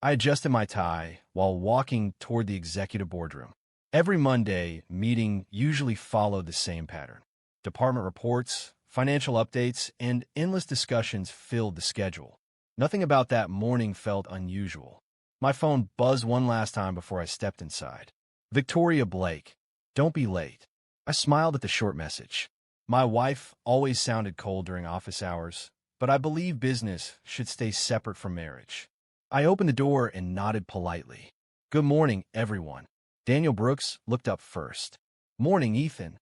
I adjusted my tie while walking toward the executive boardroom. Every Monday, meeting usually followed the same pattern. Department reports, financial updates, and endless discussions filled the schedule. Nothing about that morning felt unusual. My phone buzzed one last time before I stepped inside. Victoria Blake, don't be late. I smiled at the short message. My wife always sounded cold during office hours, but I believe business should stay separate from marriage. I opened the door and nodded politely. Good morning, everyone. Daniel Brooks looked up first. Morning, Ethan.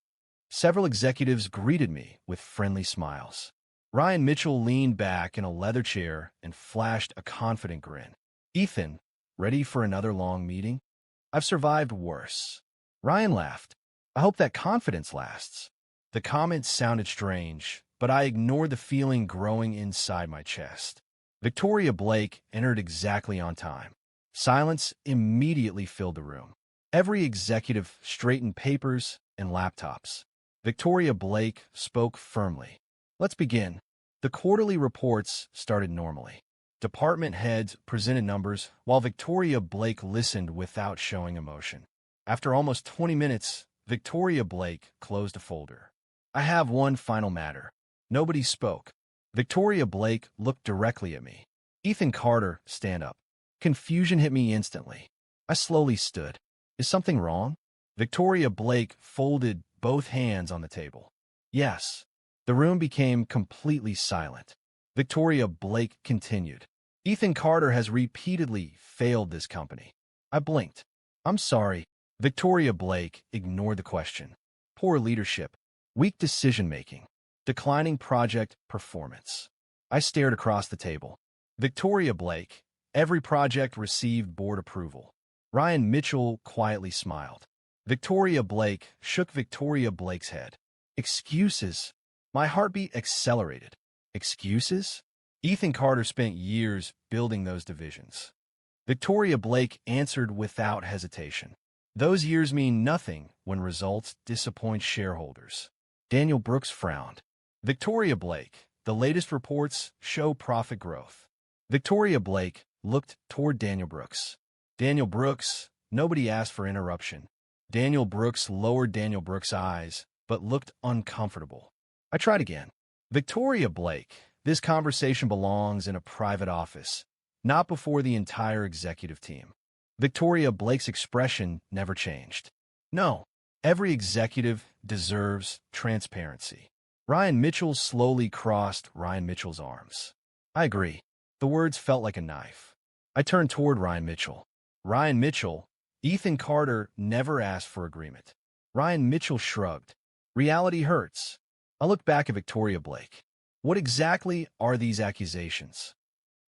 Several executives greeted me with friendly smiles. Ryan Mitchell leaned back in a leather chair and flashed a confident grin. Ethan, ready for another long meeting? I've survived worse. Ryan laughed. I hope that confidence lasts. The comment sounded strange, but I ignored the feeling growing inside my chest. Victoria Blake entered exactly on time. Silence immediately filled the room. Every executive straightened papers and laptops. Victoria Blake spoke firmly. Let's begin. The quarterly reports started normally. Department heads presented numbers while Victoria Blake listened without showing emotion. After almost 20 minutes, Victoria Blake closed a folder. I have one final matter. Nobody spoke. Victoria Blake looked directly at me. Ethan Carter, stand up. Confusion hit me instantly. I slowly stood. Is something wrong? Victoria Blake folded both hands on the table. Yes. The room became completely silent. Victoria Blake continued. Ethan Carter has repeatedly failed this company. I blinked. I'm sorry. Victoria Blake ignored the question. Poor leadership. Weak decision-making. Declining project performance. I stared across the table. Victoria Blake, every project received board approval. Ryan Mitchell quietly smiled. Victoria Blake shook Victoria Blake's head. Excuses. My heartbeat accelerated. Excuses? Ethan Carter spent years building those divisions. Victoria Blake answered without hesitation. Those years mean nothing when results disappoint shareholders. Daniel Brooks frowned. Victoria Blake, the latest reports show profit growth. Victoria Blake looked toward Daniel Brooks. Daniel Brooks, nobody asked for interruption. Daniel Brooks lowered Daniel Brooks' eyes, but looked uncomfortable. I tried again. Victoria Blake, this conversation belongs in a private office, not before the entire executive team. Victoria Blake's expression never changed. No, every executive deserves transparency. Ryan Mitchell slowly crossed Ryan Mitchell's arms. I agree. The words felt like a knife. I turned toward Ryan Mitchell. Ryan Mitchell, Ethan Carter never asked for agreement. Ryan Mitchell shrugged. Reality hurts. I looked back at Victoria Blake. What exactly are these accusations?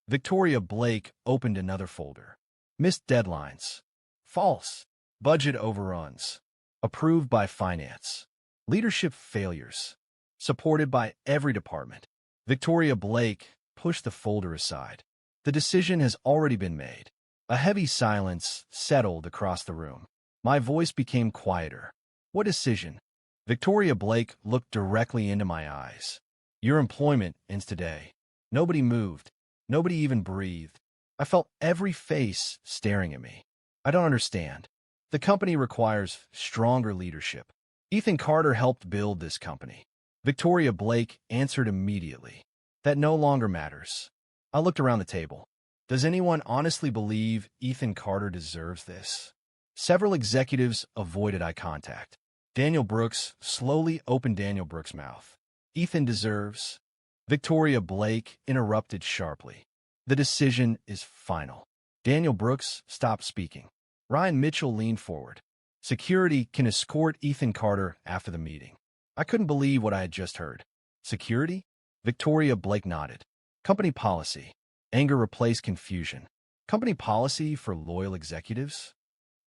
Victoria Blake opened another folder. Missed deadlines. False. Budget overruns. Approved by finance. Leadership failures. Supported by every department. Victoria Blake pushed the folder aside. The decision has already been made. A heavy silence settled across the room. My voice became quieter. What decision? Victoria Blake looked directly into my eyes. Your employment ends today. Nobody moved. Nobody even breathed. I felt every face staring at me. I don't understand. The company requires stronger leadership. Ethan Carter helped build this company. Victoria Blake answered immediately. That no longer matters. I looked around the table. Does anyone honestly believe Ethan Carter deserves this? Several executives avoided eye contact. Daniel Brooks slowly opened Daniel Brooks' mouth. Ethan deserves. Victoria Blake interrupted sharply. The decision is final. Daniel Brooks stopped speaking. Ryan Mitchell leaned forward. Security can escort Ethan Carter after the meeting. I couldn't believe what I had just heard. Security? Victoria Blake nodded. Company policy. Anger replaced confusion. Company policy for loyal executives?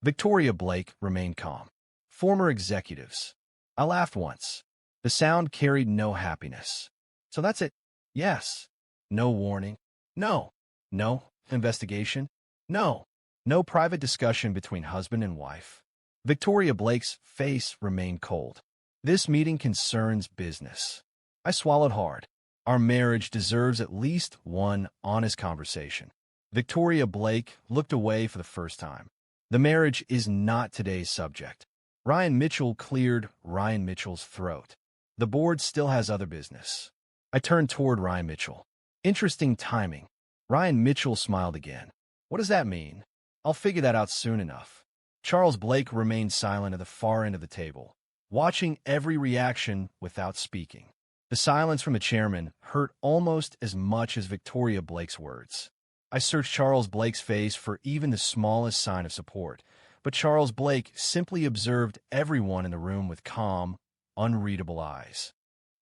Victoria Blake remained calm. Former executives. I laughed once. The sound carried no happiness. So that's it. Yes. No warning. No. No investigation. No. No private discussion between husband and wife. Victoria Blake's face remained cold. This meeting concerns business. I swallowed hard. Our marriage deserves at least one honest conversation. Victoria Blake looked away for the first time. The marriage is not today's subject. Ryan Mitchell cleared Ryan Mitchell's throat. The board still has other business. I turned toward Ryan Mitchell. Interesting timing. Ryan Mitchell smiled again. What does that mean? I'll figure that out soon enough. Charles Blake remained silent at the far end of the table, watching every reaction without speaking. The silence from the chairman hurt almost as much as Victoria Blake's words. I searched Charles Blake's face for even the smallest sign of support, but Charles Blake simply observed everyone in the room with calm, unreadable eyes.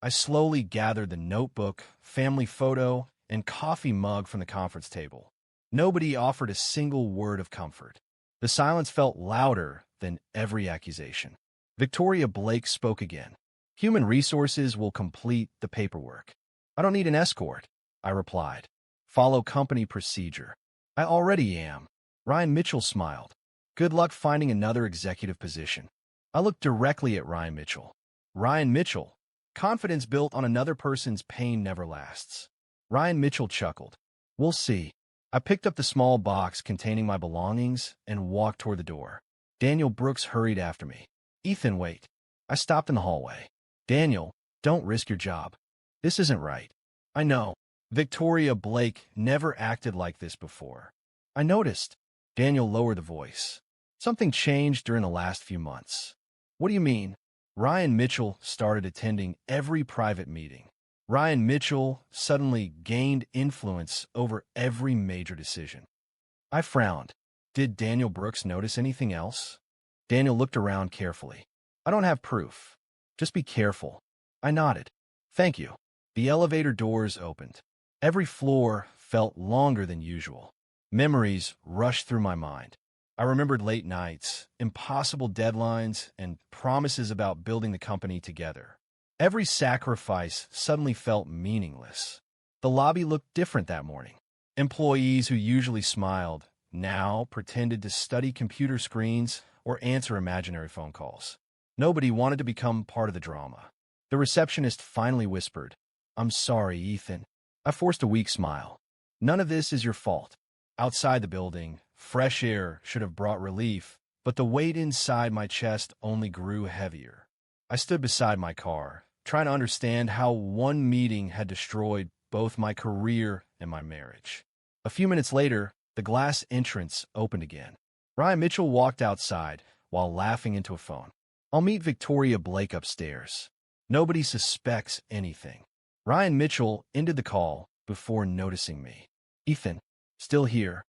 I slowly gathered the notebook, family photo, and coffee mug from the conference table. Nobody offered a single word of comfort. The silence felt louder than every accusation. Victoria Blake spoke again. Human resources will complete the paperwork. I don't need an escort, I replied. Follow company procedure. I already am. Ryan Mitchell smiled. Good luck finding another executive position. I looked directly at Ryan Mitchell. Ryan Mitchell, confidence built on another person's pain never lasts. Ryan Mitchell chuckled. We'll see. I picked up the small box containing my belongings and walked toward the door. Daniel Brooks hurried after me. Ethan, wait. I stopped in the hallway. Daniel, don't risk your job. This isn't right. I know. Victoria Blake never acted like this before. I noticed. Daniel lowered the voice. Something changed during the last few months. What do you mean? Ryan Mitchell started attending every private meeting. Ryan Mitchell suddenly gained influence over every major decision. I frowned. Did Daniel Brooks notice anything else? Daniel looked around carefully. I don't have proof. Just be careful. I nodded. Thank you. The elevator doors opened. Every floor felt longer than usual. Memories rushed through my mind. I remembered late nights, impossible deadlines, and promises about building the company together. Every sacrifice suddenly felt meaningless. The lobby looked different that morning. Employees who usually smiled now pretended to study computer screens or answer imaginary phone calls. Nobody wanted to become part of the drama. The receptionist finally whispered, I'm sorry, Ethan. I forced a weak smile. None of this is your fault. Outside the building, fresh air should have brought relief, but the weight inside my chest only grew heavier. I stood beside my car, trying to understand how one meeting had destroyed both my career and my marriage. A few minutes later, the glass entrance opened again. Ryan Mitchell walked outside while laughing into a phone. I'll meet Victoria Blake upstairs. Nobody suspects anything. Ryan Mitchell ended the call before noticing me. Ethan, still here.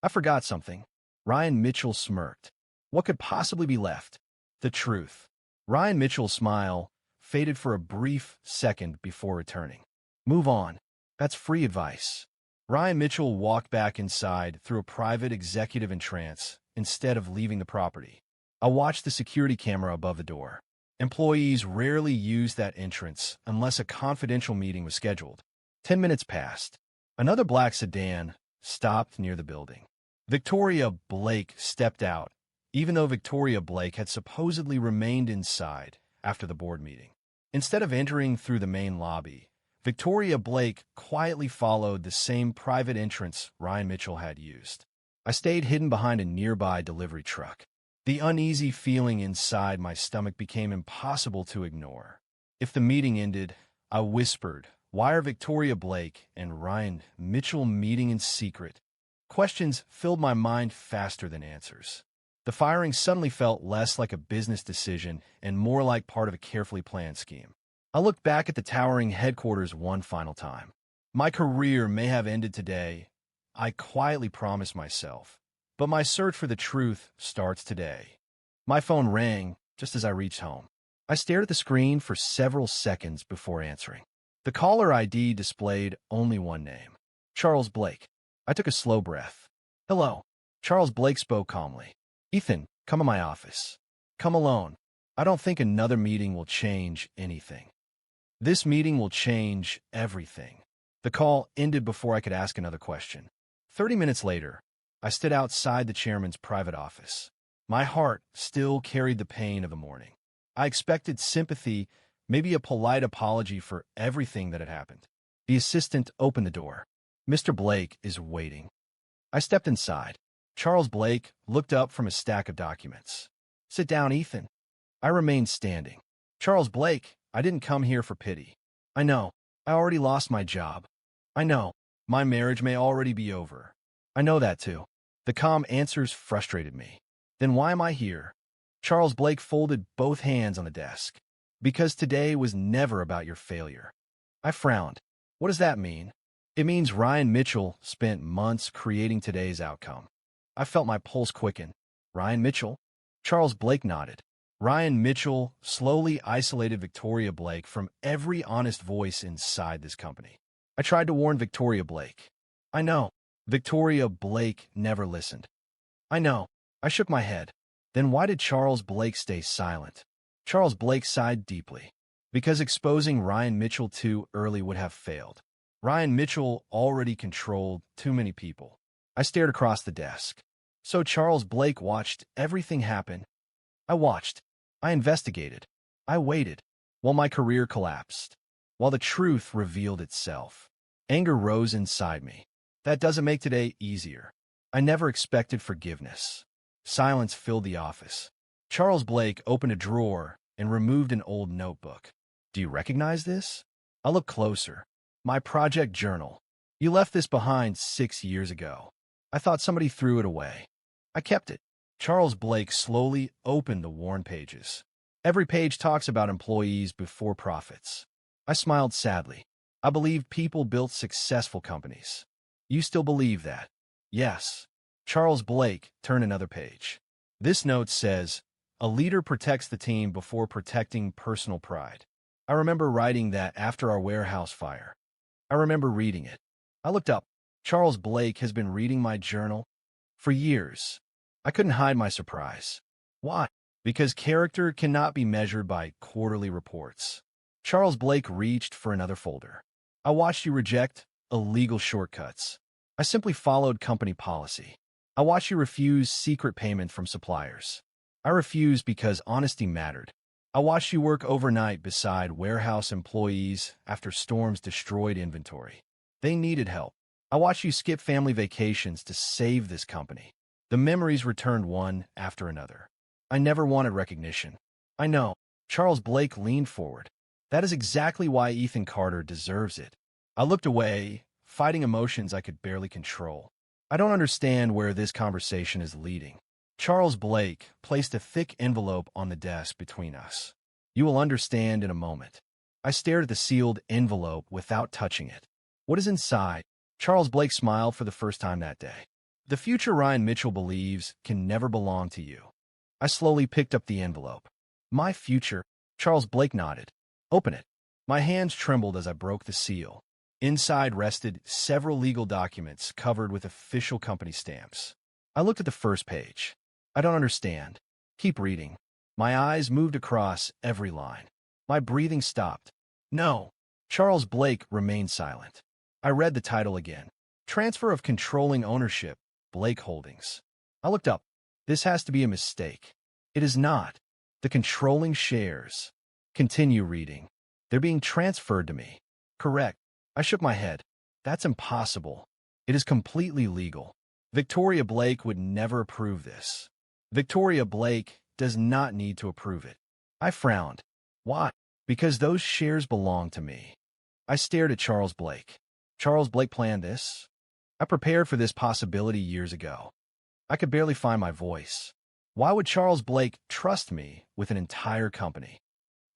I forgot something. Ryan Mitchell smirked. What could possibly be left? The truth. Ryan Mitchell's smile faded for a brief second before returning. Move on. That's free advice. Ryan Mitchell walked back inside through a private executive entrance instead of leaving the property. I watched the security camera above the door. Employees rarely used that entrance unless a confidential meeting was scheduled. 10 minutes passed. Another black sedan stopped near the building. Victoria Blake stepped out, even though Victoria Blake had supposedly remained inside after the board meeting. Instead of entering through the main lobby, Victoria Blake quietly followed the same private entrance Ryan Mitchell had used. I stayed hidden behind a nearby delivery truck. The uneasy feeling inside my stomach became impossible to ignore. If the meeting ended, I whispered, why are Victoria Blake and Ryan Mitchell meeting in secret? Questions filled my mind faster than answers. The firing suddenly felt less like a business decision and more like part of a carefully planned scheme. I looked back at the towering headquarters one final time. My career may have ended today, I quietly promised myself, but my search for the truth starts today. My phone rang just as I reached home. I stared at the screen for several seconds before answering. The caller ID displayed only one name, Charles Blake. I took a slow breath. Hello. Charles Blake spoke calmly. Ethan, come to my office. Come alone. I don't think another meeting will change anything. This meeting will change everything. The call ended before I could ask another question. 30 minutes later, I stood outside the chairman's private office. My heart still carried the pain of the morning. I expected sympathy, maybe a polite apology for everything that had happened. The assistant opened the door. Mr. Blake is waiting. I stepped inside. Charles Blake looked up from a stack of documents. "Sit down, Ethan." I remained standing. "Charles Blake, I didn't come here for pity. I know. I already lost my job. I know. My marriage may already be over. I know that too." The calm answers frustrated me. "Then why am I here?" Charles Blake folded both hands on the desk. "Because today was never about your failure." I frowned. "What does that mean?" "It means Ryan Mitchell spent months creating today's outcome." I felt my pulse quicken. "Ryan Mitchell?" Charles Blake nodded. "Ryan Mitchell slowly isolated Victoria Blake from every honest voice inside this company." I tried to warn Victoria Blake. "I know." Victoria Blake never listened. "I know." I shook my head. "Then why did Charles Blake stay silent?" Charles Blake sighed deeply. "Because exposing Ryan Mitchell too early would have failed. Ryan Mitchell already controlled too many people." I stared across the desk. "So Charles Blake watched everything happen?" "I watched. I investigated. I waited. While my career collapsed. While the truth revealed itself." Anger rose inside me. "That doesn't make today easier." I never expected forgiveness. Silence filled the office. Charles Blake opened a drawer and removed an old notebook. "Do you recognize this?" I looked closer. "My project journal. You left this behind 6 years ago. I thought somebody threw it away. I kept it." Charles Blake slowly opened the worn pages. "Every page talks about employees before profits." I smiled sadly. "I believed people built successful companies." "You still believe that?" "Yes." Charles Blake turned another page. "This note says, 'A leader protects the team before protecting personal pride.'" I remember writing that after our warehouse fire. I remember reading it. I looked up. Charles Blake has been reading my journal for years. I couldn't hide my surprise. "Why?" "Because character cannot be measured by quarterly reports." Charles Blake reached for another folder. "I watched you reject illegal shortcuts." I simply followed company policy. "I watched you refuse secret payment from suppliers." I refused because honesty mattered. "I watched you work overnight beside warehouse employees after storms destroyed inventory. They needed help." "I watched you skip family vacations to save this company." The memories returned one after another. "I never wanted recognition." "I know." Charles Blake leaned forward. "That is exactly why Ethan Carter deserves it." I looked away, fighting emotions I could barely control. "I don't understand where this conversation is leading." Charles Blake placed a thick envelope on the desk between us. "You will understand in a moment." I stared at the sealed envelope without touching it. "What is inside?" Charles Blake smiled for the first time that day. "The future Ryan Mitchell believes can never belong to you." I slowly picked up the envelope. "My future?" Charles Blake nodded. "Open it." My hands trembled as I broke the seal. Inside rested several legal documents covered with official company stamps. I looked at the first page. "I don't understand." "Keep reading." My eyes moved across every line. My breathing stopped. "No." Charles Blake remained silent. I read the title again. "Transfer of Controlling Ownership, Blake Holdings." I looked up. "This has to be a mistake." "It is not. The controlling shares." Continue reading. "They're being transferred to me." "Correct." I shook my head. "That's impossible. It is completely legal. Victoria Blake would never approve this." "Victoria Blake does not need to approve it." I frowned. "Why?" "Because those shares belong to me." I stared at Charles Blake. Charles Blake planned this? I prepared for this possibility years ago. I could barely find my voice. Why would Charles Blake trust me with an entire company?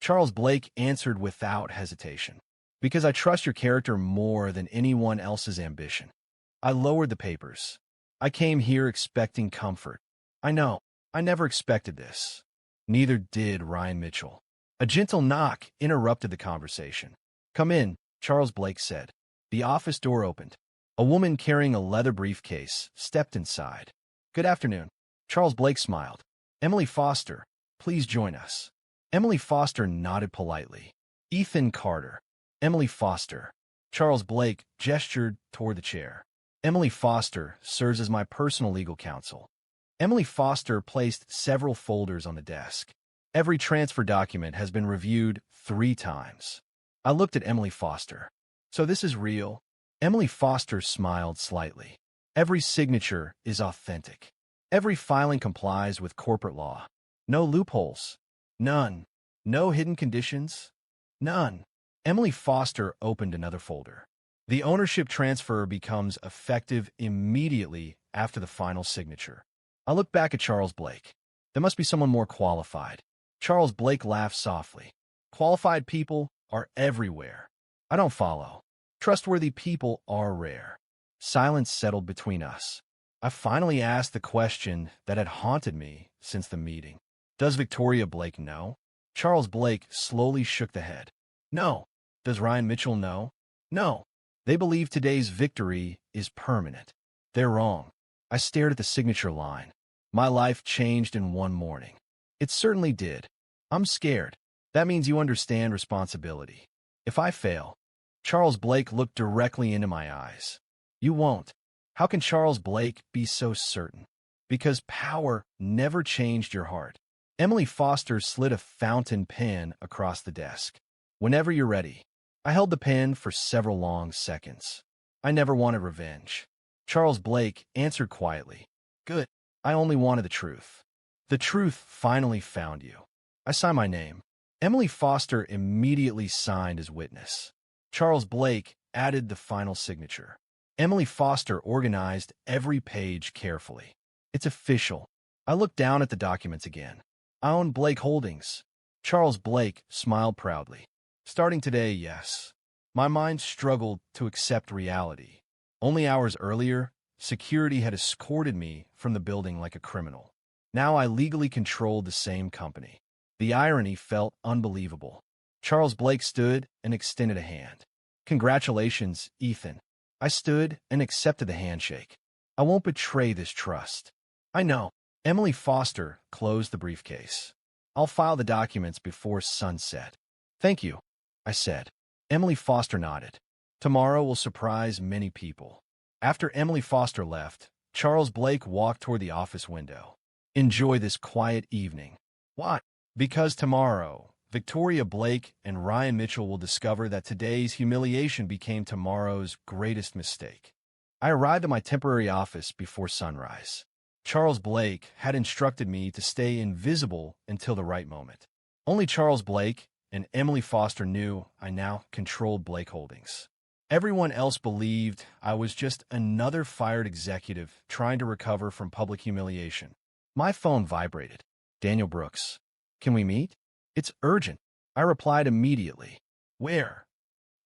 Charles Blake answered without hesitation. "Because I trust your character more than anyone else's ambition." I lowered the papers. "I came here expecting comfort." "I know. I never expected this." Neither did Ryan Mitchell. A gentle knock interrupted the conversation. "Come in," Charles Blake said. The office door opened. A woman carrying a leather briefcase stepped inside. "Good afternoon." Charles Blake smiled. "Emily Foster, please join us." Emily Foster nodded politely. "Ethan Carter." "Emily Foster." Charles Blake gestured toward the chair. "Emily Foster serves as my personal legal counsel." Emily Foster placed several folders on the desk. "Every transfer document has been reviewed 3 times." I looked at Emily Foster. "So this is real?" Emily Foster smiled slightly. Every signature is authentic. Every filing complies with corporate law. No loopholes. None. No hidden conditions. None. Emily Foster opened another folder. The ownership transfer becomes effective immediately after the final signature. I look back at Charles Blake. There must be someone more qualified. Charles Blake laughed softly. Qualified people are everywhere. I don't follow. Trustworthy people are rare. Silence settled between us. I finally asked the question that had haunted me since the meeting. Does Victoria Blake know? Charles Blake slowly shook the head. No. Does Ryan Mitchell know? No. They believe today's victory is permanent. They're wrong. I stared at the signature line. My life changed in one morning. It certainly did. I'm scared. That means you understand responsibility. If I fail, Charles Blake looked directly into my eyes. You won't. How can Charles Blake be so certain? Because power never changed your heart. Emily Foster slid a fountain pen across the desk. Whenever you're ready. I held the pen for several long seconds. I never wanted revenge. Charles Blake answered quietly. Good. I only wanted the truth. The truth finally found you. I signed my name. Emily Foster immediately signed as witness. Charles Blake added the final signature. Emily Foster organized every page carefully. It's official. I looked down at the documents again. I own Blake Holdings. Charles Blake smiled proudly. Starting today, yes. My mind struggled to accept reality. Only hours earlier, security had escorted me from the building like a criminal. Now I legally controlled the same company. The irony felt unbelievable. Charles Blake stood and extended a hand. Congratulations, Ethan. I stood and accepted the handshake. I won't betray this trust. I know. Emily Foster closed the briefcase. I'll file the documents before sunset. Thank you, I said. Emily Foster nodded. Tomorrow will surprise many people. After Emily Foster left, Charles Blake walked toward the office window. Enjoy this quiet evening. Why? Because tomorrow, Victoria Blake and Ryan Mitchell will discover that today's humiliation became tomorrow's greatest mistake. I arrived at my temporary office before sunrise. Charles Blake had instructed me to stay invisible until the right moment. Only Charles Blake and Emily Foster knew I now controlled Blake Holdings. Everyone else believed I was just another fired executive trying to recover from public humiliation. My phone vibrated. Daniel Brooks. Can we meet? It's urgent. I replied immediately. Where?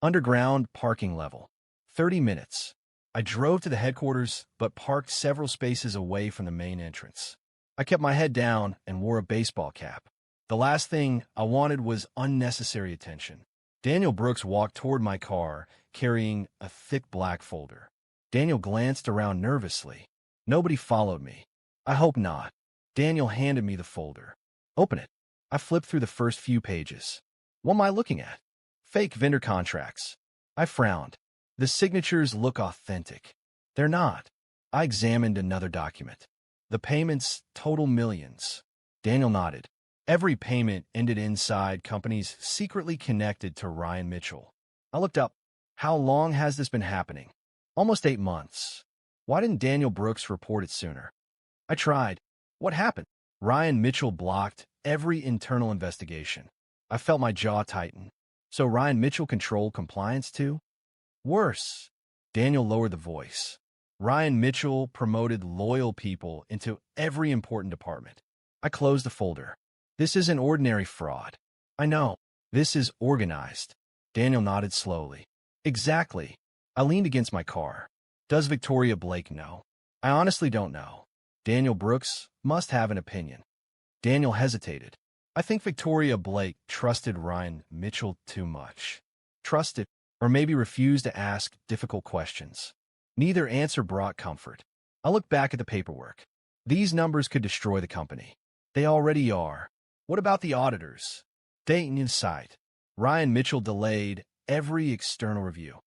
Underground parking level. 30 minutes. I drove to the headquarters, but parked several spaces away from the main entrance. I kept my head down and wore a baseball cap. The last thing I wanted was unnecessary attention. Daniel Brooks walked toward my car, carrying a thick black folder. Daniel glanced around nervously. Nobody followed me. I hope not. Daniel handed me the folder. Open it. I flipped through the first few pages. What am I looking at? Fake vendor contracts. I frowned. The signatures look authentic. They're not. I examined another document. The payments total millions. Daniel nodded. Every payment ended inside companies secretly connected to Ryan Mitchell. I looked up. How long has this been happening? Almost 8 months. Why didn't Daniel Brooks report it sooner? I tried. What happened? Ryan Mitchell blocked every internal investigation. I felt my jaw tighten. So Ryan Mitchell controlled compliance too? Worse. Daniel lowered the voice. Ryan Mitchell promoted loyal people into every important department. I closed the folder. This isn't ordinary fraud. I know. This is organized. Daniel nodded slowly. Exactly. I leaned against my car. Does Victoria Blake know? I honestly don't know. Daniel Brooks must have an opinion. Daniel hesitated. I think Victoria Blake trusted Ryan Mitchell too much. Trusted, or maybe refused to ask difficult questions. Neither answer brought comfort. I looked back at the paperwork. These numbers could destroy the company. They already are. What about the auditors? They ain't in sight. Ryan Mitchell delayed every external review.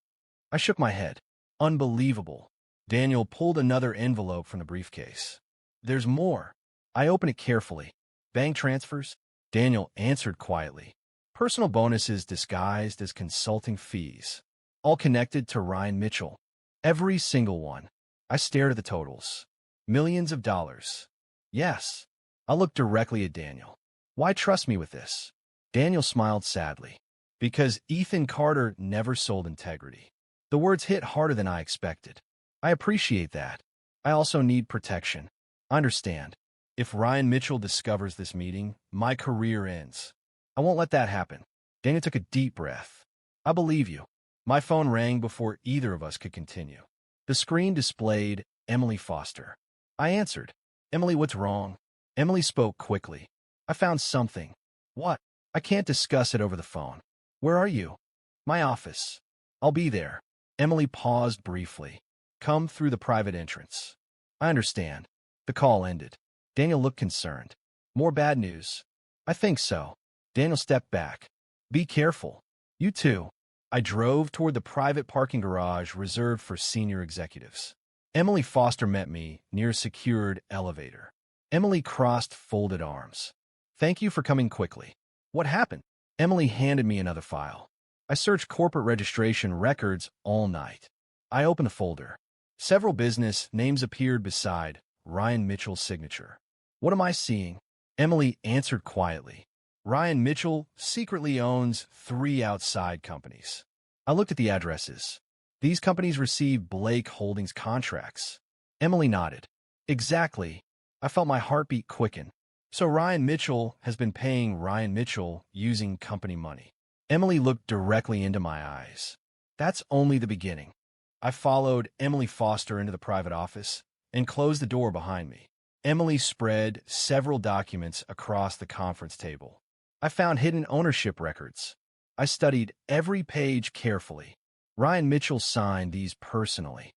I shook my head. Unbelievable. Daniel pulled another envelope from the briefcase. There's more. I opened it carefully. Bank transfers? Daniel answered quietly. Personal bonuses disguised as consulting fees. All connected to Ryan Mitchell. Every single one. I stared at the totals. Millions of dollars. Yes. I looked directly at Daniel. Why trust me with this? Daniel smiled sadly. Because Ethan Carter never sold integrity. The words hit harder than I expected. I appreciate that. I also need protection. I understand. If Ryan Mitchell discovers this meeting, my career ends. I won't let that happen. Daniel took a deep breath. I believe you. My phone rang before either of us could continue. The screen displayed Emily Foster. I answered. Emily, what's wrong? Emily spoke quickly. I found something. What? I can't discuss it over the phone. Where are you? My office. I'll be there. Emily paused briefly. Come through the private entrance. I understand. The call ended. Daniel looked concerned. More bad news. I think so. Daniel stepped back. Be careful. You too. I drove toward the private parking garage reserved for senior executives. Emily Foster met me near a secured elevator. Emily crossed folded arms. Thank you for coming quickly. What happened? Emily handed me another file. I searched corporate registration records all night. I opened the folder. Several business names appeared beside Ryan Mitchell's signature. What am I seeing? Emily answered quietly. Ryan Mitchell secretly owns 3 outside companies. I looked at the addresses. These companies received Blake Holdings contracts. Emily nodded. Exactly. I felt my heartbeat quicken. So Ryan Mitchell has been paying Ryan Mitchell using company money. Emily looked directly into my eyes. That's only the beginning. I followed Emily Foster into the private office and closed the door behind me. Emily spread several documents across the conference table. I found hidden ownership records. I studied every page carefully. Ryan Mitchell signed these personally.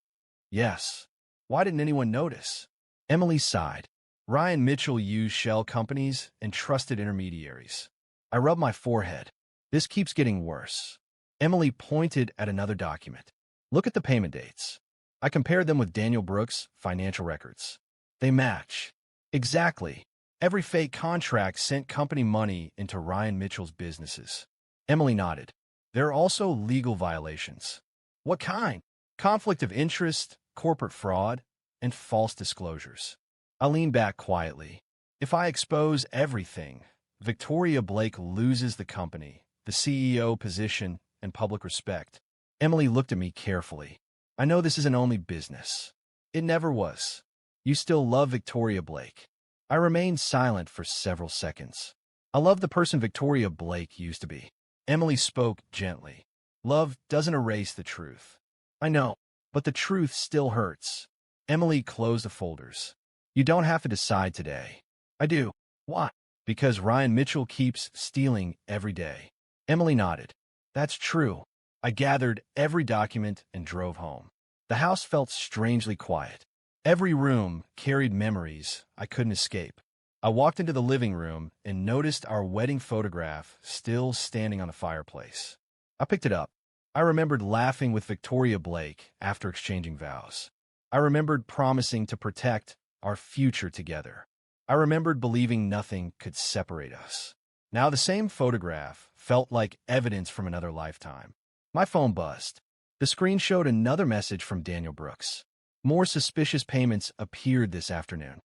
Yes. Why didn't anyone notice? Emily sighed. Ryan Mitchell used shell companies and trusted intermediaries. I rubbed my forehead. This keeps getting worse. Emily pointed at another document. Look at the payment dates. I compared them with Daniel Brooks' financial records. They match. Exactly. Every fake contract sent company money into Ryan Mitchell's businesses. Emily nodded. There are also legal violations. What kind? Conflict of interest, corporate fraud, and false disclosures. I leaned back quietly. If I expose everything, Victoria Blake loses the company, the CEO position, and public respect. Emily looked at me carefully. I know this isn't only business. It never was. You still love Victoria Blake. I remained silent for several seconds. I love the person Victoria Blake used to be. Emily spoke gently. Love doesn't erase the truth. I know, but the truth still hurts. Emily closed the folders. You don't have to decide today. I do. Why? Because Ryan Mitchell keeps stealing every day. Emily nodded. That's true. I gathered every document and drove home. The house felt strangely quiet. Every room carried memories I couldn't escape. I walked into the living room and noticed our wedding photograph still standing on the fireplace. I picked it up. I remembered laughing with Victoria Blake after exchanging vows. I remembered promising to protect our future together. I remembered believing nothing could separate us. Now the same photograph felt like evidence from another lifetime. My phone buzzed. The screen showed another message from Daniel Brooks. More suspicious payments appeared this afternoon.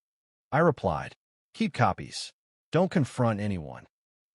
I replied, keep copies. Don't confront anyone.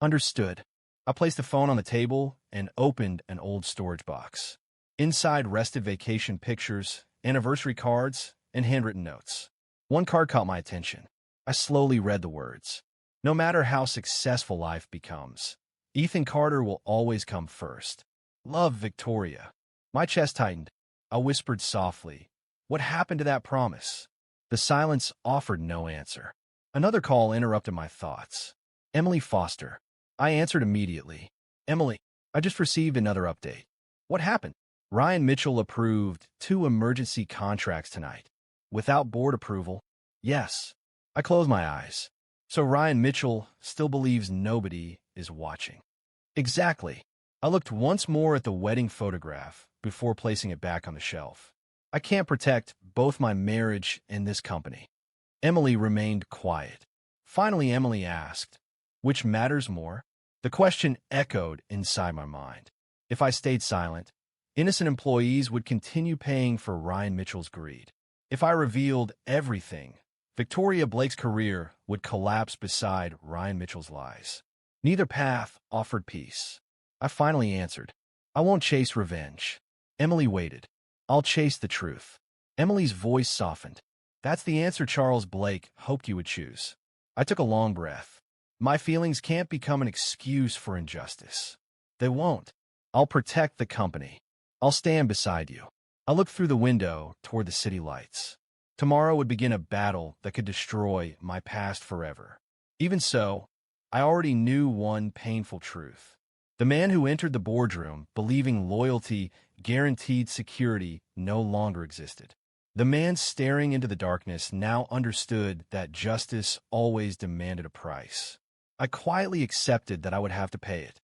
Understood. I placed the phone on the table and opened an old storage box. Inside rested vacation pictures, anniversary cards, and handwritten notes. One card caught my attention. I slowly read the words. No matter how successful life becomes, Ethan Carter will always come first. Love, Victoria. My chest tightened. I whispered softly, what happened to that promise? The silence offered no answer. Another call interrupted my thoughts. Emily Foster. I answered immediately. Emily, I just received another update. What happened? Ryan Mitchell approved 2 emergency contracts tonight. Without board approval? Yes. I closed my eyes. So Ryan Mitchell still believes nobody is watching. Exactly. I looked once more at the wedding photograph before placing it back on the shelf. I can't protect both my marriage and this company. Emily remained quiet. Finally, Emily asked, which matters more? The question echoed inside my mind. If I stayed silent, innocent employees would continue paying for Ryan Mitchell's greed. If I revealed everything, Victoria Blake's career would collapse beside Ryan Mitchell's lies. Neither path offered peace. I finally answered, I won't chase revenge. Emily waited. I'll chase the truth. Emily's voice softened. That's the answer Charles Blake hoped you would choose. I took a long breath. My feelings can't become an excuse for injustice. They won't. I'll protect the company. I'll stand beside you. I looked through the window toward the city lights. Tomorrow would begin a battle that could destroy my past forever. Even so, I already knew one painful truth. The man who entered the boardroom believing loyalty guaranteed security no longer existed. The man staring into the darkness now understood that justice always demanded a price. I quietly accepted that I would have to pay it.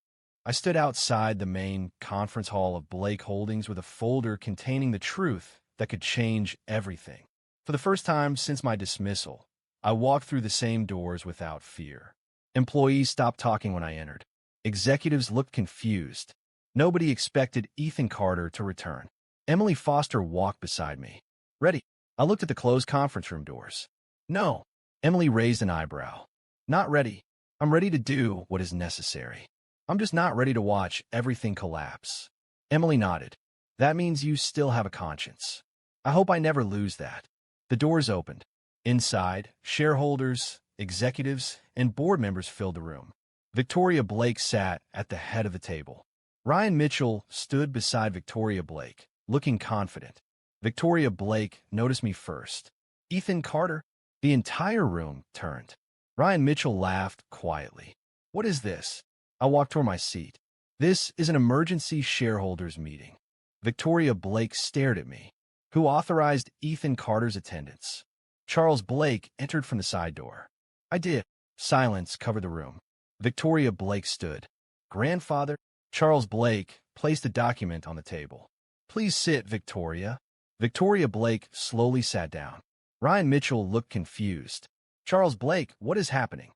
I stood outside the main conference hall of Blake Holdings with a folder containing the truth that could change everything. For the first time since my dismissal, I walked through the same doors without fear. Employees stopped talking when I entered. Executives looked confused. Nobody expected Ethan Carter to return. Emily Foster walked beside me. Ready? I looked at the closed conference room doors. No. Emily raised an eyebrow. Not ready. I'm ready to do what is necessary. I'm just not ready to watch everything collapse. Emily nodded. That means you still have a conscience. I hope I never lose that. The doors opened. Inside, shareholders, executives, and board members filled the room. Victoria Blake sat at the head of the table. Ryan Mitchell stood beside Victoria Blake, looking confident. Victoria Blake noticed me first. Ethan Carter? The entire room turned. Ryan Mitchell laughed quietly. What is this? I walked toward my seat. This is an emergency shareholders meeting. Victoria Blake stared at me. Who authorized Ethan Carter's attendance? Charles Blake entered from the side door. I did. Silence covered the room. Victoria Blake stood. Grandfather? Charles Blake placed a document on the table. Please sit, Victoria. Victoria Blake slowly sat down. Ryan Mitchell looked confused. Charles Blake, what is happening?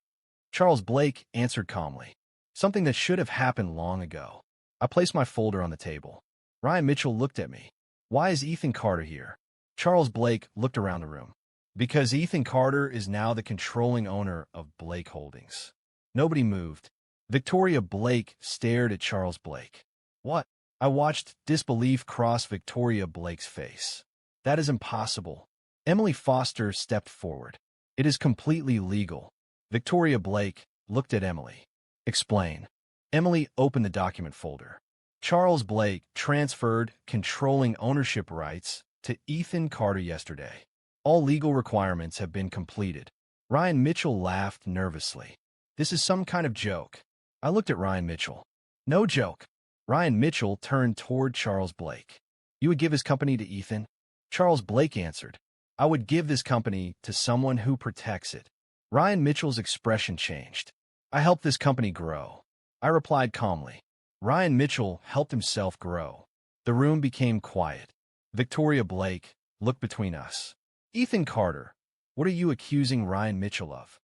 Charles Blake answered calmly. Something that should have happened long ago. I placed my folder on the table. Ryan Mitchell looked at me. Why is Ethan Carter here? Charles Blake looked around the room. Because Ethan Carter is now the controlling owner of Blake Holdings. Nobody moved. Victoria Blake stared at Charles Blake. What? I watched disbelief cross Victoria Blake's face. That is impossible. Emily Foster stepped forward. It is completely legal. Victoria Blake looked at Emily. Explain. Emily opened the document folder. Charles Blake transferred controlling ownership rights to Ethan Carter yesterday. All legal requirements have been completed. Ryan Mitchell laughed nervously. This is some kind of joke. I looked at Ryan Mitchell. No joke. Ryan Mitchell turned toward Charles Blake. You would give his company to Ethan? Charles Blake answered. I would give this company to someone who protects it. Ryan Mitchell's expression changed. I helped this company grow. I replied calmly. Ryan Mitchell helped himself grow. The room became quiet. Victoria Blake looked between us. Ethan Carter, what are you accusing Ryan Mitchell of?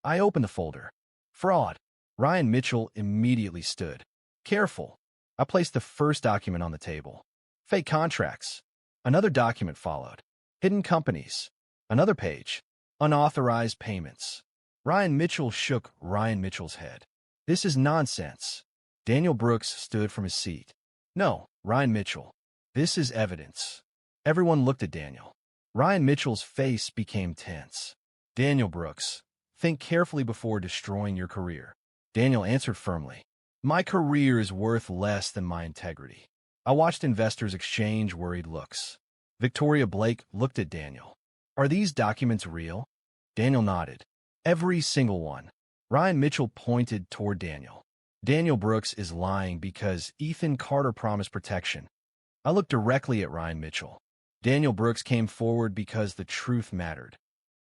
I opened the folder. Fraud. Ryan Mitchell immediately stood. Careful. I placed the first document on the table. Fake contracts. Another document followed. Hidden companies. Another page. Unauthorized payments. Ryan Mitchell shook Ryan Mitchell's head. This is nonsense. Daniel Brooks stood from his seat. No, Ryan Mitchell. This is evidence. Everyone looked at Daniel. Ryan Mitchell's face became tense. Daniel Brooks, think carefully before destroying your career. Daniel answered firmly. My career is worth less than my integrity. I watched investors exchange worried looks. Victoria Blake looked at Daniel. Are these documents real? Daniel nodded. Every single one. Ryan Mitchell pointed toward Daniel. Daniel Brooks is lying because Ethan Carter promised protection. I looked directly at Ryan Mitchell. Daniel Brooks came forward because the truth mattered.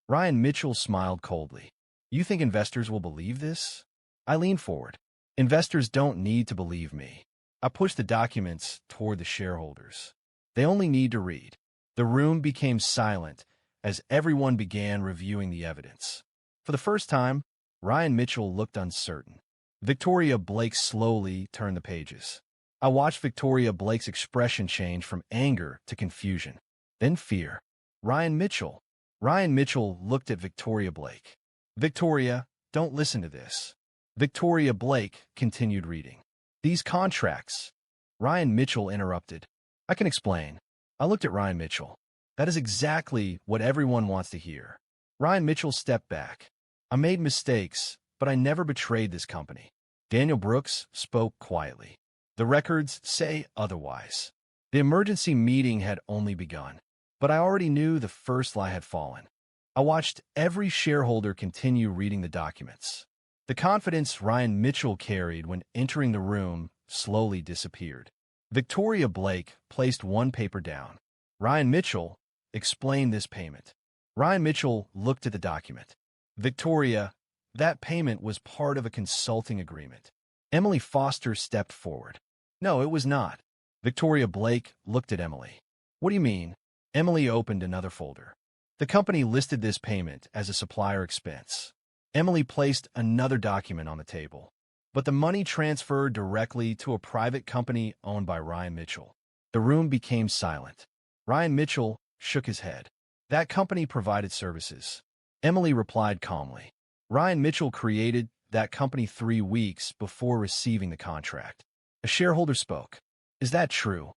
Ryan Mitchell smiled coldly. You think investors will believe this? I leaned forward. Investors don't need to believe me. I pushed the documents toward the shareholders. They only need to read. The room became silent as everyone began reviewing the evidence. For the first time, Ryan Mitchell looked uncertain. Victoria Blake slowly turned the pages. I watched Victoria Blake's expression change from anger to confusion, then fear. Ryan Mitchell. Ryan Mitchell looked at Victoria Blake. Victoria, don't listen to this. Victoria Blake continued reading. These contracts. Ryan Mitchell interrupted. I can explain. I looked at Ryan Mitchell. That is exactly what everyone wants to hear. Ryan Mitchell stepped back. I made mistakes, but I never betrayed this company. Daniel Brooks spoke quietly. The records say otherwise. The emergency meeting had only begun, but I already knew the first lie had fallen. I watched every shareholder continue reading the documents. The confidence Ryan Mitchell carried when entering the room slowly disappeared. Victoria Blake placed one paper down. Ryan Mitchell explained this payment. Ryan Mitchell looked at the document. Victoria, that payment was part of a consulting agreement. Emily Foster stepped forward. No, it was not. Victoria Blake looked at Emily. What do you mean? Emily opened another folder. The company listed this payment as a supplier expense. Emily placed another document on the table, but the money transferred directly to a private company owned by Ryan Mitchell. The room became silent. Ryan Mitchell shook his head. That company provided services. Emily replied calmly. Ryan Mitchell created that company 3 weeks before receiving the contract. A shareholder spoke. Is that true?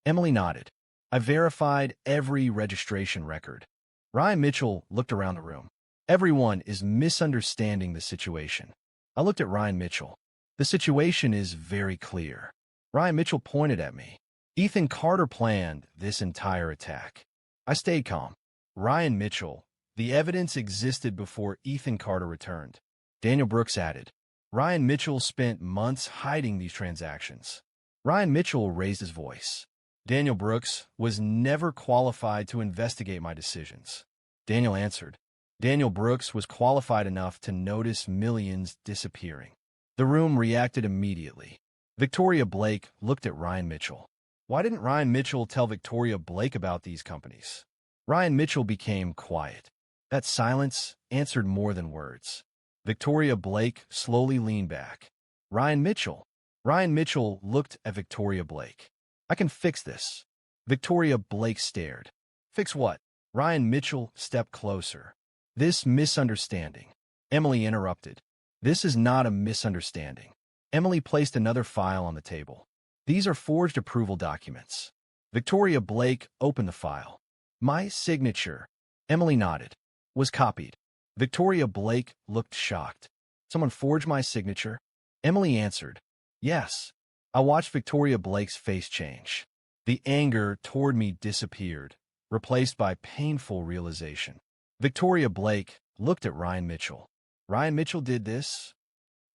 Emily nodded. I verified every registration record. Ryan Mitchell looked around the room. Everyone is misunderstanding the situation. I looked at Ryan Mitchell. The situation is very clear. Ryan Mitchell pointed at me. Ethan Carter planned this entire attack. I stayed calm. Ryan Mitchell, the evidence existed before Ethan Carter returned. Daniel Brooks added. Ryan Mitchell spent months hiding these transactions. Ryan Mitchell raised his voice. Daniel Brooks was never qualified to investigate my decisions. Daniel answered. Daniel Brooks was qualified enough to notice millions disappearing. The room reacted immediately. Victoria Blake looked at Ryan Mitchell. Why didn't Ryan Mitchell tell Victoria Blake about these companies? Ryan Mitchell became quiet. That silence answered more than words. Victoria Blake slowly leaned back. Ryan Mitchell. Ryan Mitchell looked at Victoria Blake. I can fix this. Victoria Blake stared. Fix what? Ryan Mitchell stepped closer. This misunderstanding. Emily interrupted. This is not a misunderstanding. Emily placed another file on the table. These are forged approval documents. Victoria Blake opened the file. My signature, Emily nodded, was copied. Victoria Blake looked shocked. Someone forged my signature? Emily answered, yes. I watched Victoria Blake's face change. The anger toward me disappeared, replaced by painful realization. Victoria Blake looked at Ryan Mitchell. Ryan Mitchell did this?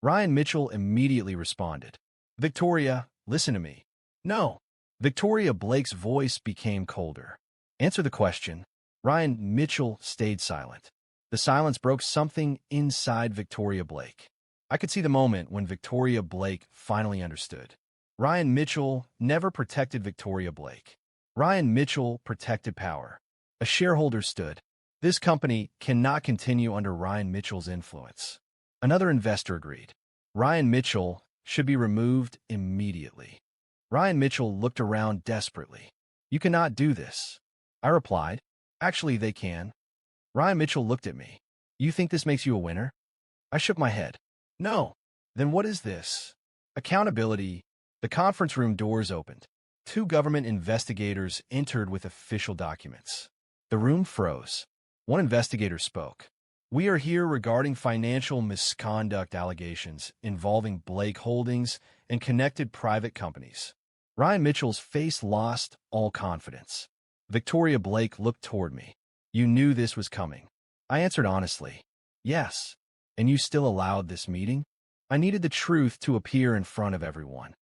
Ryan Mitchell immediately responded. Victoria, listen to me. No. Victoria Blake's voice became colder. Answer the question. Ryan Mitchell stayed silent. The silence broke something inside Victoria Blake. I could see the moment when Victoria Blake finally understood. Ryan Mitchell never protected Victoria Blake. Ryan Mitchell protected power. A shareholder stood. This company cannot continue under Ryan Mitchell's influence. Another investor agreed. Ryan Mitchell should be removed immediately. Ryan Mitchell looked around desperately. You cannot do this. I replied, actually they can. Ryan Mitchell looked at me. You think this makes you a winner? I shook my head. No. Then what is this? Accountability. The conference room doors opened. 2 government investigators entered with official documents. The room froze. One investigator spoke. We are here regarding financial misconduct allegations involving Blake Holdings and connected private companies. Ryan Mitchell's face lost all confidence. Victoria Blake looked toward me. You knew this was coming. I answered honestly. Yes. And you still allowed this meeting? I needed the truth to appear in front of everyone.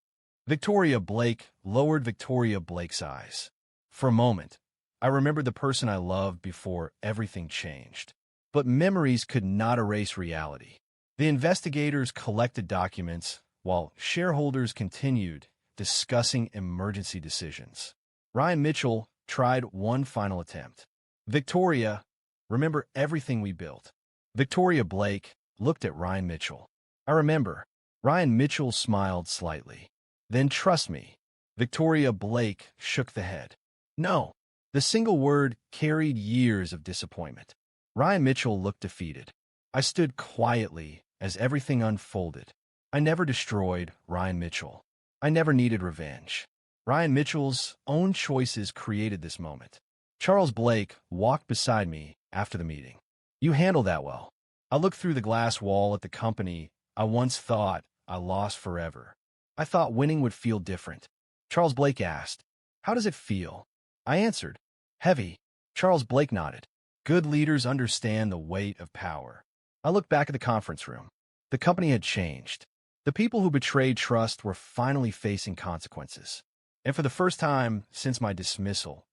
Victoria Blake lowered Victoria Blake's eyes. For a moment, I remembered the person I loved before everything changed. But memories could not erase reality. The investigators collected documents while shareholders continued discussing emergency decisions. Ryan Mitchell tried one final attempt. Victoria, remember everything we built. Victoria Blake looked at Ryan Mitchell. I remember. Ryan Mitchell smiled slightly. Then trust me. Victoria Blake shook the head. No. The single word carried years of disappointment. Ryan Mitchell looked defeated. I stood quietly as everything unfolded. I never destroyed Ryan Mitchell. I never needed revenge. Ryan Mitchell's own choices created this moment. Charles Blake walked beside me after the meeting. You handled that well. I looked through the glass wall at the company I once thought I lost forever. I thought winning would feel different. Charles Blake asked, "How does it feel?" I answered, "Heavy." Charles Blake nodded. Good leaders understand the weight of power. I looked back at the conference room. The company had changed. The people who betrayed trust were finally facing consequences. And for the first time since my dismissal,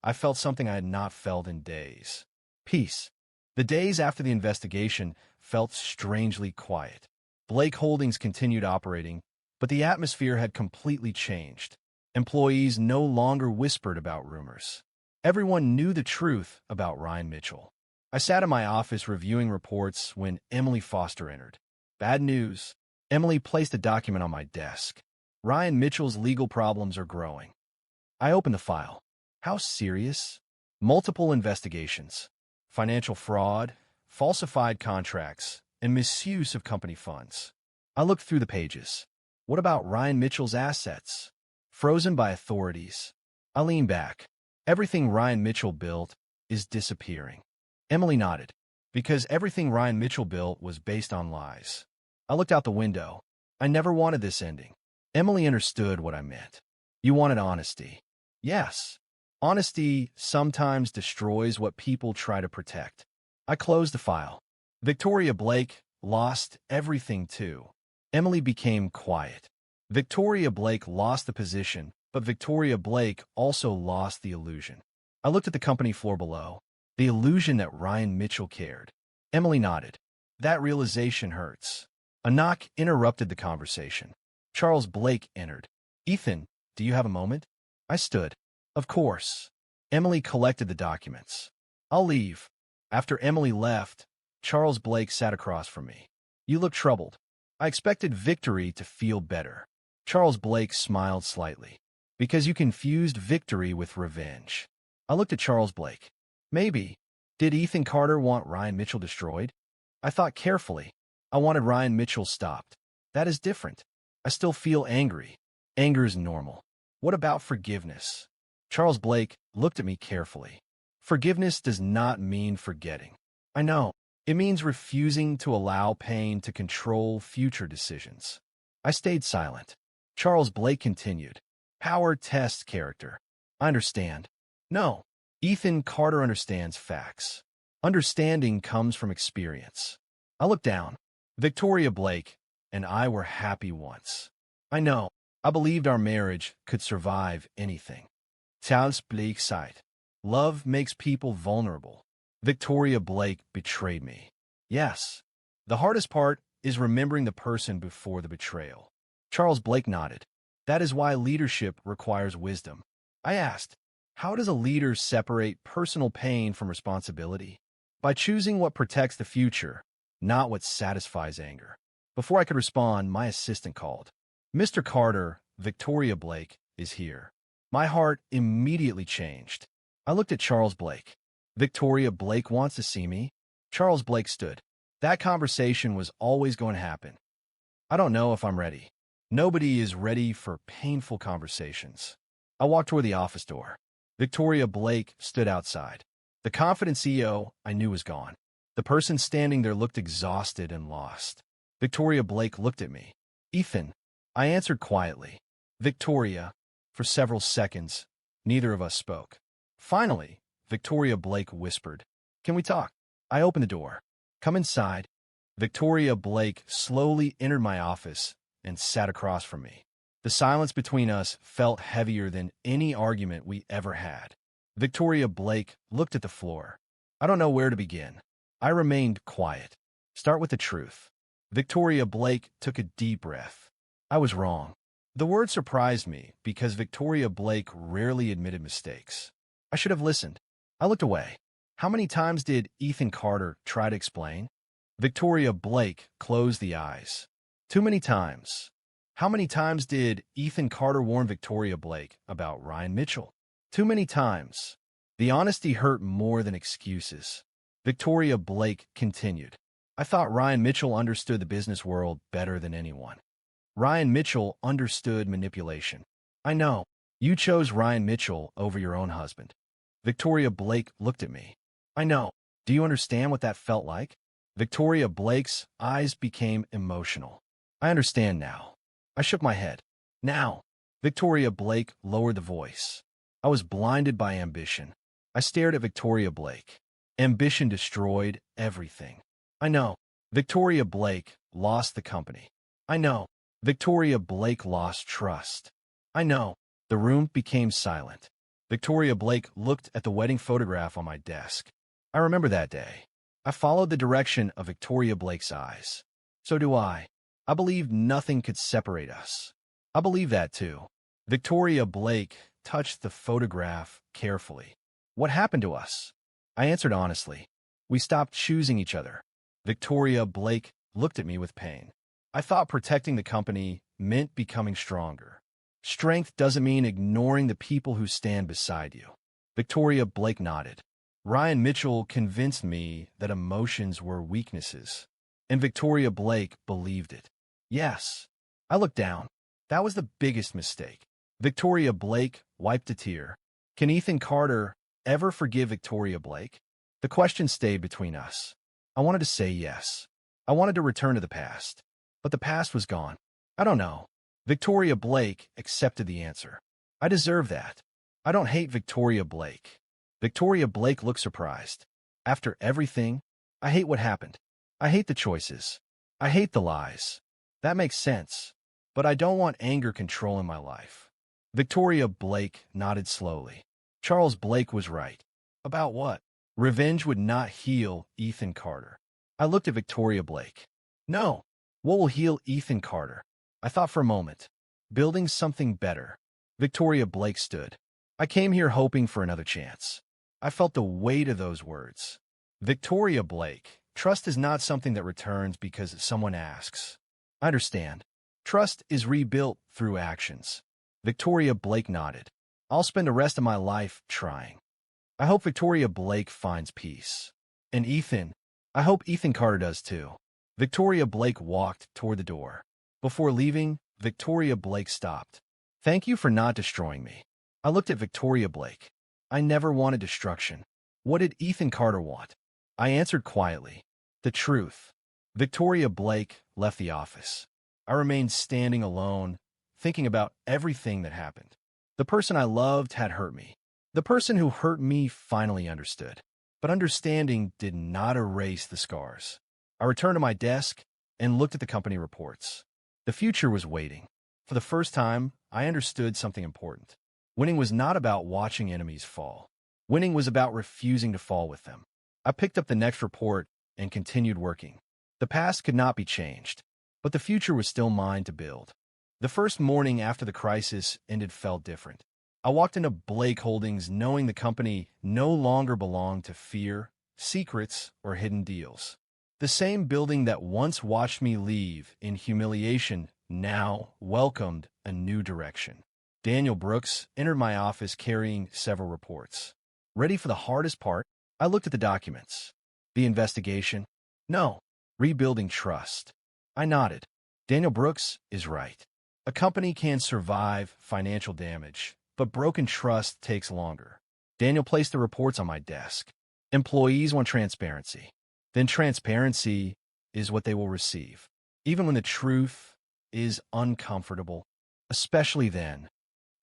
I felt something I had not felt in days. Peace. The days after the investigation felt strangely quiet. Blake Holdings continued operating, but the atmosphere had completely changed. Employees no longer whispered about rumors. Everyone knew the truth about Ryan Mitchell. I sat in my office reviewing reports when Emily Foster entered. Bad news. Emily placed a document on my desk. Ryan Mitchell's legal problems are growing. I opened the file. How serious? Multiple investigations. Financial fraud, falsified contracts, and misuse of company funds. I looked through the pages. What about Ryan Mitchell's assets? Frozen by authorities. I leaned back. Everything Ryan Mitchell built is disappearing. Emily nodded. Because everything Ryan Mitchell built was based on lies. I looked out the window. I never wanted this ending. Emily understood what I meant. You wanted honesty. Yes. Honesty sometimes destroys what people try to protect. I closed the file. Victoria Blake lost everything too. Emily became quiet. Victoria Blake lost the position, but Victoria Blake also lost the illusion. I looked at the company floor below. The illusion that Ryan Mitchell cared. Emily nodded. That realization hurts. A knock interrupted the conversation. Charles Blake entered. Ethan, do you have a moment? I stood. Of course. Emily collected the documents. I'll leave. After Emily left, Charles Blake sat across from me. You look troubled. I expected victory to feel better. Charles Blake smiled slightly. Because you confused victory with revenge. I looked at Charles Blake. Maybe. Did Ethan Carter want Ryan Mitchell destroyed? I thought carefully. I wanted Ryan Mitchell stopped. That is different. I still feel angry. Anger is normal. What about forgiveness? Charles Blake looked at me carefully. Forgiveness does not mean forgetting. I know. It means refusing to allow pain to control future decisions. I stayed silent. Charles Blake continued. Power tests character. I understand. No. Ethan Carter understands facts. Understanding comes from experience. I looked down. Victoria Blake and I were happy once. I know. I believed our marriage could survive anything. Charles Blake sighed. Love makes people vulnerable. Victoria Blake betrayed me. Yes. The hardest part is remembering the person before the betrayal. Charles Blake nodded. That is why leadership requires wisdom. I asked, how does a leader separate personal pain from responsibility? By choosing what protects the future, not what satisfies anger. Before I could respond, my assistant called. Mr. Carter, Victoria Blake is here. My heart immediately changed. I looked at Charles Blake. Victoria Blake wants to see me? Charles Blake stood. That conversation was always going to happen. I don't know if I'm ready. Nobody is ready for painful conversations. I walked toward the office door. Victoria Blake stood outside. The confident CEO I knew was gone. The person standing there looked exhausted and lost. Victoria Blake looked at me. Ethan. I answered quietly. Victoria. For several seconds, neither of us spoke. Finally, Victoria Blake whispered, Can we talk? I opened the door. Come inside. Victoria Blake slowly entered my office and sat across from me. The silence between us felt heavier than any argument we ever had. Victoria Blake looked at the floor. I don't know where to begin. I remained quiet. Start with the truth. Victoria Blake took a deep breath. I was wrong. The word surprised me because Victoria Blake rarely admitted mistakes. I should have listened. I looked away. How many times did Ethan Carter try to explain? Victoria Blake closed the eyes. Too many times. How many times did Ethan Carter warn Victoria Blake about Ryan Mitchell? Too many times. The honesty hurt more than excuses. Victoria Blake continued. I thought Ryan Mitchell understood the business world better than anyone. Ryan Mitchell understood manipulation. I know. You chose Ryan Mitchell over your own husband. Victoria Blake looked at me. I know. Do you understand what that felt like? Victoria Blake's eyes became emotional. I understand now. I shook my head. Now. Victoria Blake lowered the voice. I was blinded by ambition. I stared at Victoria Blake. Ambition destroyed everything. I know. Victoria Blake lost the company. I know. Victoria Blake lost trust. I know. The room became silent. Victoria Blake looked at the wedding photograph on my desk. I remember that day. I followed the direction of Victoria Blake's eyes. So do I. I believed nothing could separate us. I believe that too. Victoria Blake touched the photograph carefully. What happened to us? I answered honestly. We stopped choosing each other. Victoria Blake looked at me with pain. I thought protecting the company meant becoming stronger. Strength doesn't mean ignoring the people who stand beside you. Victoria Blake nodded. Ryan Mitchell convinced me that emotions were weaknesses, and Victoria Blake believed it. Yes. I looked down. That was the biggest mistake. Victoria Blake wiped a tear. Can Ethan Carter ever forgive Victoria Blake? The question stayed between us. I wanted to say yes. I wanted to return to the past. But the past was gone. I don't know. Victoria Blake accepted the answer. I deserve that. I don't hate Victoria Blake. Victoria Blake looked surprised. After everything, I hate what happened. I hate the choices. I hate the lies. That makes sense. But I don't want anger controlling my life. Victoria Blake nodded slowly. Charles Blake was right. About what? Revenge would not heal Ethan Carter. I looked at Victoria Blake. No. What will heal Ethan Carter? I thought for a moment. Building something better. Victoria Blake stood. I came here hoping for another chance. I felt the weight of those words. Victoria Blake, trust is not something that returns because someone asks. I understand. Trust is rebuilt through actions. Victoria Blake nodded. I'll spend the rest of my life trying. I hope Victoria Blake finds peace. And Ethan, I hope Ethan Carter does too. Victoria Blake walked toward the door. Before leaving, Victoria Blake stopped. Thank you for not destroying me. I looked at Victoria Blake. I never wanted destruction. What did Ethan Carter want? I answered quietly. The truth. Victoria Blake left the office. I remained standing alone, thinking about everything that happened. The person I loved had hurt me. The person who hurt me finally understood. But understanding did not erase the scars. I returned to my desk and looked at the company reports. The future was waiting. For the first time, I understood something important. Winning was not about watching enemies fall. Winning was about refusing to fall with them. I picked up the next report and continued working. The past could not be changed, but the future was still mine to build. The first morning after the crisis ended felt different. I walked into Blake Holdings knowing the company no longer belonged to fear, secrets, or hidden deals. The same building that once watched me leave in humiliation now welcomed a new direction. Daniel Brooks entered my office carrying several reports. Ready for the hardest part, I looked at the documents. The investigation? No. Rebuilding trust. I nodded. Daniel Brooks is right. A company can survive financial damage, but broken trust takes longer. Daniel placed the reports on my desk. Employees want transparency. Then transparency is what they will receive, even when the truth is uncomfortable, especially then.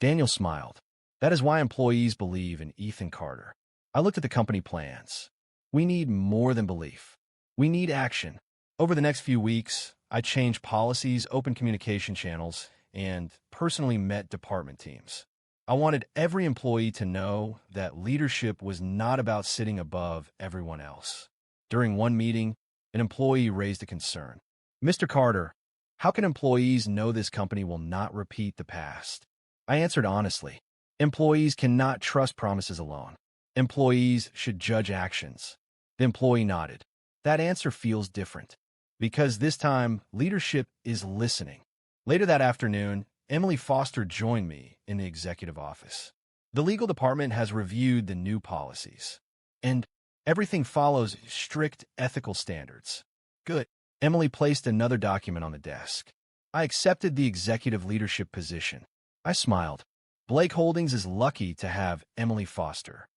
Daniel smiled. That is why employees believe in Ethan Carter. I looked at the company plans. We need more than belief. We need action. Over the next few weeks, I changed policies, opened communication channels, and personally met department teams. I wanted every employee to know that leadership was not about sitting above everyone else. During one meeting, an employee raised a concern. Mr. Carter, how can employees know this company will not repeat the past? I answered honestly. Employees cannot trust promises alone. Employees should judge actions. The employee nodded. That answer feels different. Because this time, leadership is listening. Later that afternoon, Emily Foster joined me in the executive office. The legal department has reviewed the new policies, and everything follows strict ethical standards. Good. Emily placed another document on the desk. I accepted the executive leadership position. I smiled. Blake Holdings is lucky to have Emily Foster.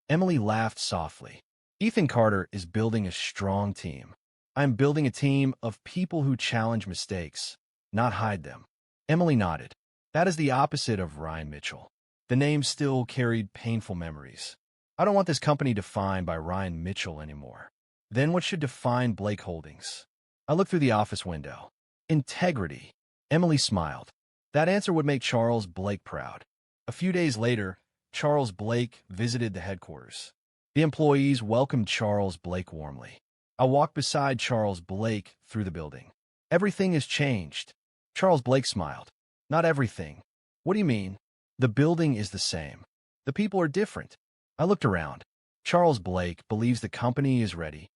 Emily laughed softly. Ethan Carter is building a strong team. I'm building a team of people who challenge mistakes, not hide them. Emily nodded. That is the opposite of Ryan Mitchell. The name still carried painful memories. I don't want this company defined by Ryan Mitchell anymore. Then what should define Blake Holdings? I looked through the office window. Integrity. Emily smiled. That answer would make Charles Blake proud. A few days later, Charles Blake visited the headquarters. The employees welcomed Charles Blake warmly. I walked beside Charles Blake through the building. Everything has changed. Charles Blake smiled. Not everything. What do you mean? The building is the same. The people are different. I looked around. Charles Blake believes the company is ready.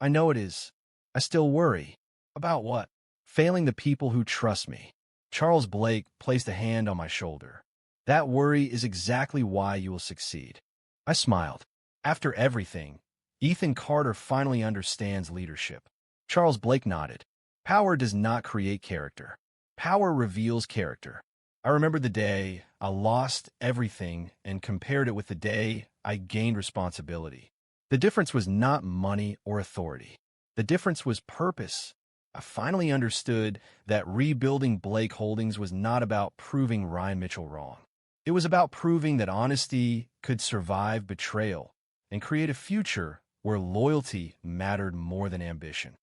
I know it is. I still worry. About what? Failing the people who trust me. Charles Blake placed a hand on my shoulder. That worry is exactly why you will succeed. I smiled. After everything, Ethan Carter finally understands leadership. Charles Blake nodded. Power does not create character. Power reveals character. I remember the day I lost everything and compared it with the day I gained responsibility. The difference was not money or authority. The difference was purpose. I finally understood that rebuilding Blake Holdings was not about proving Ryan Mitchell wrong. It was about proving that honesty could survive betrayal and create a future where loyalty mattered more than ambition.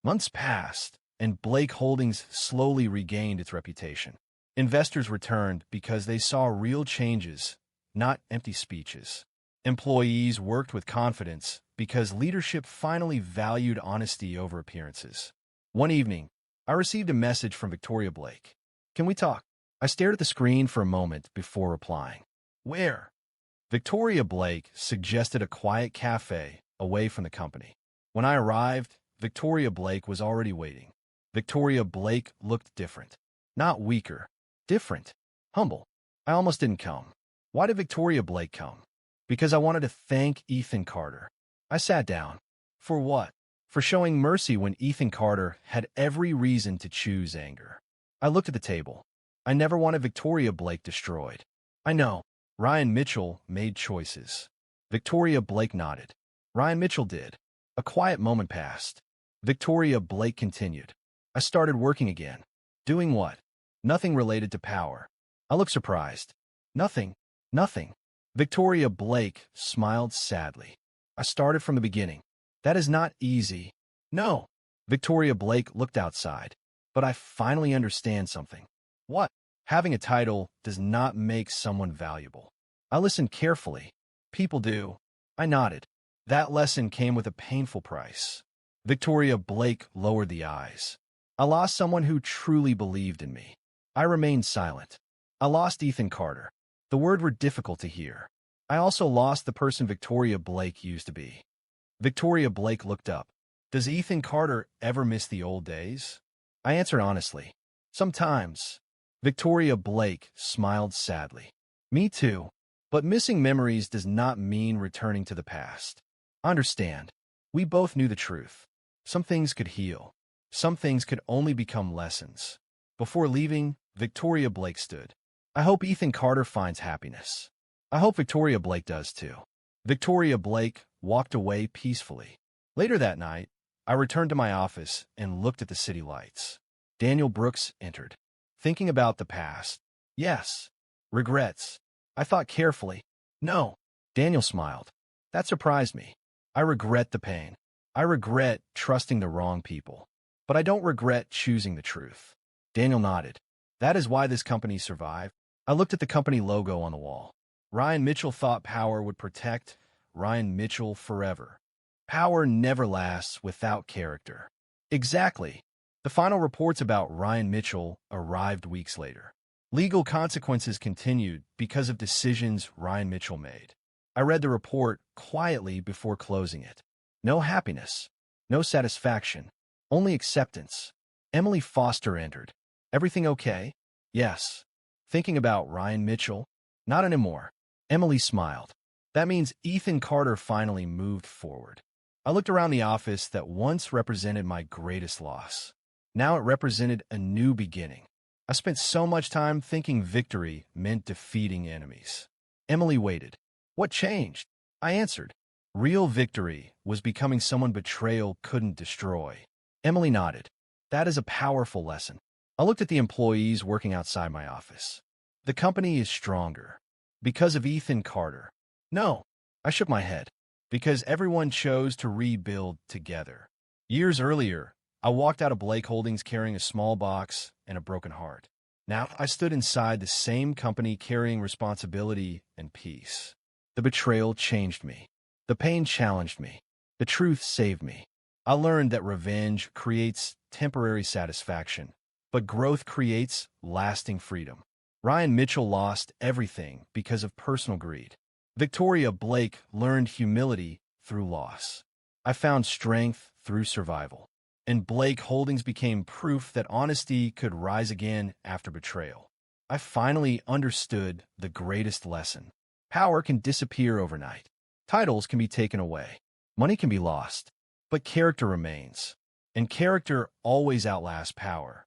Months passed, and Blake Holdings slowly regained its reputation. Investors returned because they saw real changes, not empty speeches. Employees worked with confidence because leadership finally valued honesty over appearances. One evening, I received a message from Victoria Blake. Can we talk? I stared at the screen for a moment before replying. Where? Victoria Blake suggested a quiet cafe away from the company. When I arrived, Victoria Blake was already waiting. Victoria Blake looked different. Not weaker. Different. Humble. I almost didn't come. Why did Victoria Blake come? Because I wanted to thank Ethan Carter. I sat down. For what? For showing mercy when Ethan Carter had every reason to choose anger. I looked at the table. I never wanted Victoria Blake destroyed. I know. Ryan Mitchell made choices. Victoria Blake nodded. Ryan Mitchell did. A quiet moment passed. Victoria Blake continued. I started working again. Doing what? Nothing related to power. I looked surprised. Nothing. Nothing. Victoria Blake smiled sadly. I started from the beginning. That is not easy. No. Victoria Blake looked outside. But I finally understand something. What? Having a title does not make someone valuable. I listened carefully. People do. I nodded. That lesson came with a painful price. Victoria Blake lowered the eyes. I lost someone who truly believed in me. I remained silent. I lost Ethan Carter. The words were difficult to hear. I also lost the person Victoria Blake used to be. Victoria Blake looked up. Does Ethan Carter ever miss the old days? I answered honestly. Sometimes. Victoria Blake smiled sadly. Me too. But missing memories does not mean returning to the past. Understand. We both knew the truth. Some things could heal. Some things could only become lessons. Before leaving, Victoria Blake stood. I hope Ethan Carter finds happiness. I hope Victoria Blake does too. Victoria Blake walked away peacefully. Later that night, I returned to my office and looked at the city lights. Daniel Brooks entered. Thinking about the past. Yes. Regrets. I thought carefully. No. Daniel smiled. That surprised me. I regret the pain. I regret trusting the wrong people. But I don't regret choosing the truth. Daniel nodded. That is why this company survived. I looked at the company logo on the wall. Ryan Mitchell thought power would protect Ryan Mitchell forever. Power never lasts without character. Exactly. The final reports about Ryan Mitchell arrived weeks later. Legal consequences continued because of decisions Ryan Mitchell made. I read the report quietly before closing it. No happiness. No satisfaction. Only acceptance. Emily Foster entered. Everything okay? Yes. Thinking about Ryan Mitchell? Not anymore. Emily smiled. That means Ethan Carter finally moved forward. I looked around the office that once represented my greatest loss. Now it represented a new beginning. I spent so much time thinking victory meant defeating enemies. Emily waited. What changed? I answered. Real victory was becoming someone betrayal couldn't destroy. Emily nodded. That is a powerful lesson. I looked at the employees working outside my office. The company is stronger. Because of Ethan Carter. No, I shook my head. Because everyone chose to rebuild together. Years earlier, I walked out of Blake Holdings carrying a small box and a broken heart. Now I stood inside the same company carrying responsibility and peace. The betrayal changed me. The pain challenged me. The truth saved me. I learned that revenge creates temporary satisfaction, but growth creates lasting freedom. Ryan Mitchell lost everything because of personal greed. Victoria Blake learned humility through loss. I found strength through survival. And Blake Holdings became proof that honesty could rise again after betrayal. I finally understood the greatest lesson. Power can disappear overnight. Titles can be taken away. Money can be lost. But character remains. And character always outlasts power.